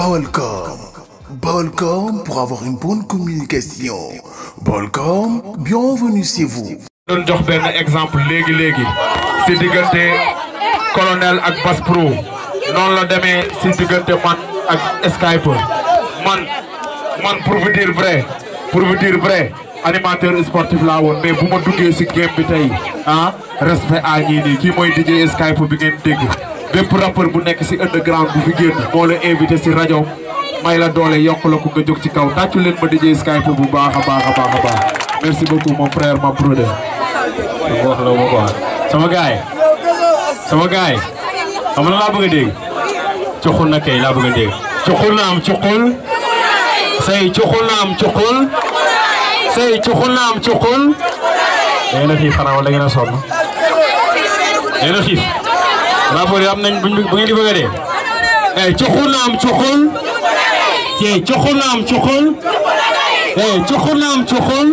Baolcom. Baolcom pour avoir une bonne communication. Baolcom, bienvenue chez vous. doon jox benn exemple léegi si diggante colonel ak Bass Pro noonu la demee si diggante man ak Skype man pour vous dire vrai animateur sportif laa woon mais bu ma duggee si game bi tey respect à ñii nii kii mooy DJ Skype bi ngeen dégg bépp rappeur bu nekk si underground bu fi génn moo la invité si rajo may la doole yokk la ko nga jóg ci kaw tàccu leen ma DJ Skype bu baax a baax merci beaucoup mon frère ma brother. wax la ma quoi sama gaay xam nga laa bëgg a dégg cuxul na kay laa bëgg a dégg cuxul na am cuxul say cuxul na am cuxul say cuxul na am cuxul da ngeen a xiif xanaa wala da ngeen a sonn da ngeen a xiif rapport yi am nañ bu ngeen di bëgg a dee cuxul na am cuxul cuxul na am cuxul cuxul na am cuxul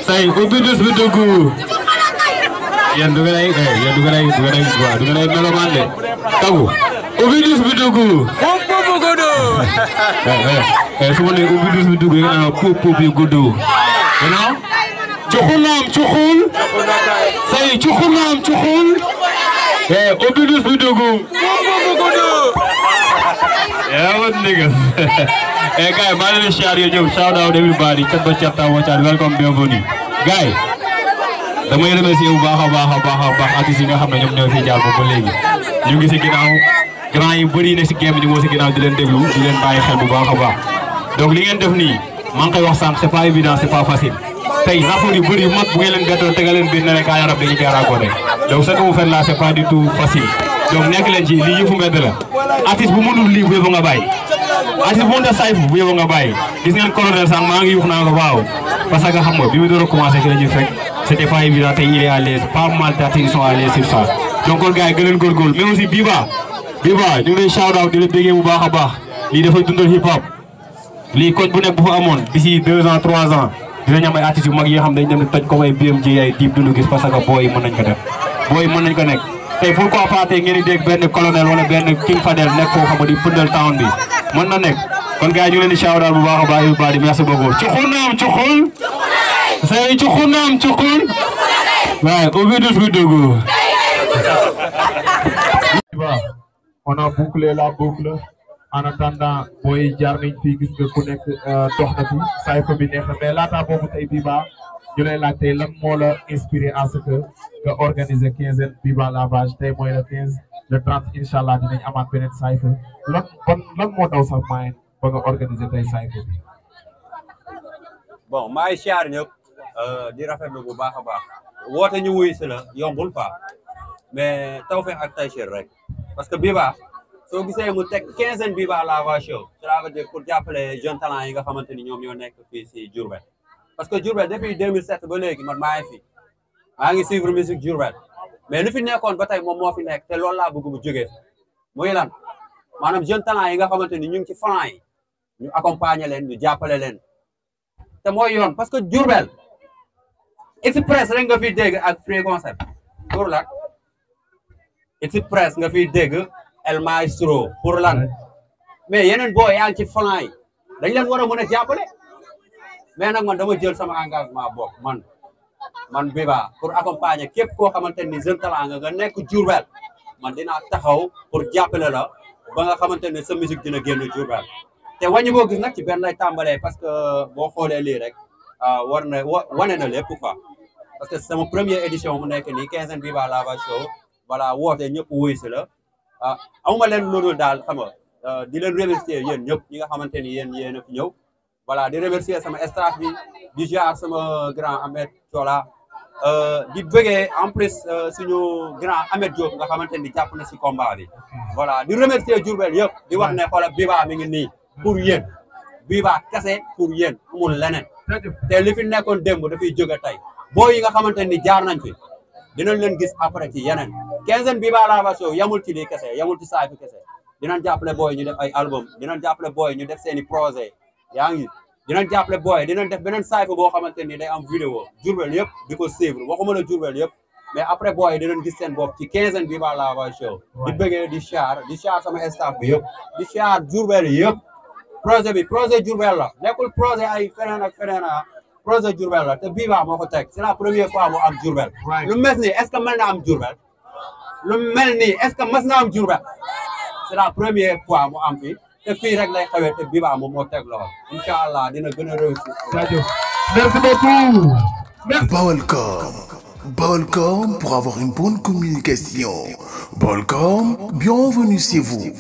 say ubbi dus bi dugg yéen du ngeen ay melomaan de tagu ubbi dus bi dugg su ma nee ubbi dus bi dugg yi nga naan puup bi gudd you know cuxul na am cuxul say cuxul na am cuxul ubbi dus bi dugg yeah what niggas guys maa ngi leen di share yow shout out everybody cat ba cat taw cat welcome bienvenue guys damay remercier bu baax a baax artistes yi nga xam ne ñoom ñoo fi jaar ba léegi ñu ngi si ginnaaw grand yi bëri ne si game ñu moo si ginnaaw di leen déglu di leen bàyyi xel bu baax a baax donc li ngeen def nii maa ngi koy wax sànq c'est pas évident c'est pas facile tey rapport yu bëri yu mag bu ngeen leen bettoon tegal leen biir ne rek ay arab dañuy jaar ko rek donc ce que vous faites là c'est pas du tout facile donc nekk leen ci lii yëfu mbedd la artiste bu mënul lii bu yëfu nga bàyyi artiste bu mënul sayfu bu yëfu nga bàyyi gis ngeen colonel sànq maa ngi yuux naa ko waaw parce que xam nga bi mu door a commencé fi la ñuy fekk c'était pas évident tey il est à l'aise pas mal d'artistes sont à l'aise sur ça donc kon gars yi gën leen góorgóorlu mais aussi Biba ñu ngi lay shout out di la bégee bu baax a baax lii dafay dundal hip hop lii koñ bu nekk bu fa amoon d'ici 2 ans 3 ans dinañ am ay artistes yu mag yi nga xam dañ dem toj comme ay BMJ ay Dip Doundou Guiss parce que booy mën nañ ko def booy mën nañ ko nekk tey pourquoi pas tey ngeen di dégg benn colonel wala benn King Fadel nekk foo xam ne di pëndal town bi mën na nekk kon gars yi ñu ngi leen di shout out bu baax a baax yu baax di merci beaucoup cuxul naam cuxul say cuxul naam cuxul waaye ubbi dus bi dugg on a bouclé la boucle en attendant booy jaar nañ fii gis nga ku nekk dox na fi saay ko bi neex na mais laata boobu tey Biba ñu lay laaj tey lan moo la inspiré à ce que nga organiser 15e Biba Lavage tey mooy le 15 le 30 incha allah dinañ amaat beneen saay ko lan moo daw sax maay ba nga organiser tey saay ko bi. bon maa ngi siyaar ñëpp di rafetlu bu baax a baax woote ñu wuyu si la yombul quoi mais tawfeex ak tayseer rek parce que Biba soo gisee mu teg 15e Biba Lavage show cela veut dire pour jàppale jeunes talents yi nga xamante ni ñoom ñoo nekk fii si Diourbel parce que Diourbel depuis 2007 ba léegi man maa ngi suivre musique Diourbel mais lu fi nekkoon ba tey moom moo fi nekk te loolu laa bëgg mu jógee muy lan maanaam jeunes talents yi nga xamante ni ñu ngi ci flanc yi ñu accompagner leen ñu jàppale leen te mooy yoon parce que Diourbel express rek nga fiy dégg ak free concept pour lan express nga fiy dégg El Maestro pour lan mais yeneen boo yaa ngi ci flanc yi dañ leen war a mën a jàppale mais nag man dama jël sama engagement bopp man Biba pour accompagner képp koo xamante ni jeune talent nga nekk Diourbel man dinaa taxaw pour jàppale la ba nga xamante ne sa musique dina génn Diourbel te wàññi boo gis nag ci benn lay tàmbalee parce que boo xoolee lii rek wane na lépp quoi parce que sama première édition mu nekk nii 15e Biba Lavage show voilà woote ñëpp wuy si la amuma leen loolu daal xam nga di leen remercier yéen ñëpp ñi nga xamante ni yéen a fi ñëw voilà di remercier sama staff bi di jaar sama grand Ahmed Thiola di bëggee en plus suñu grand Ahmed Diop nga xamante ni jàpp na si combat bi voilà di remercier Diourbel yëpp di wax ne xoolal Biba mi ngi nii pour yéen Biba kese pour yéen amul leneen te li fi nekkoon démb dafay jóge tey boo yi nga xamante ni jaar nañ fi dinañ leen gis après ci yeneen 15e Biba Lavage show yamul ci lii kese yamul ci saay fi kese dinañ jàppale booy ñu def ay album dinañ jàppale booy ñu def seeni projet yaa ngi dinañ jàppale booy dinañ def beneen saay boo xamante ni day am vidéo Diourbel yëpp di ko suivre waxuma la Diourbel yëpp mais après booy yi dinañ gis seen bopp ci 15 Viva la voix show di bëggee di char sama staff bi yëpp di char Diourbel yëpp projet Diourbel la nekkul projet ay feneen ak feneen projet Diourbel la te Viva moo ko teg c'est la première fois mu am Diourbel lu mel nii est-ce que mën na am Diourbel lu mel nii est-ce que mës na am Diourbel c'est la première fois mu am fii te fii rek lay xewee te Viva moom moo teg lool incha allah dina gën a réussir. Merci beaucoup. Balcom pour avoir une bonne communication. Balcom, bienvenue chez vous.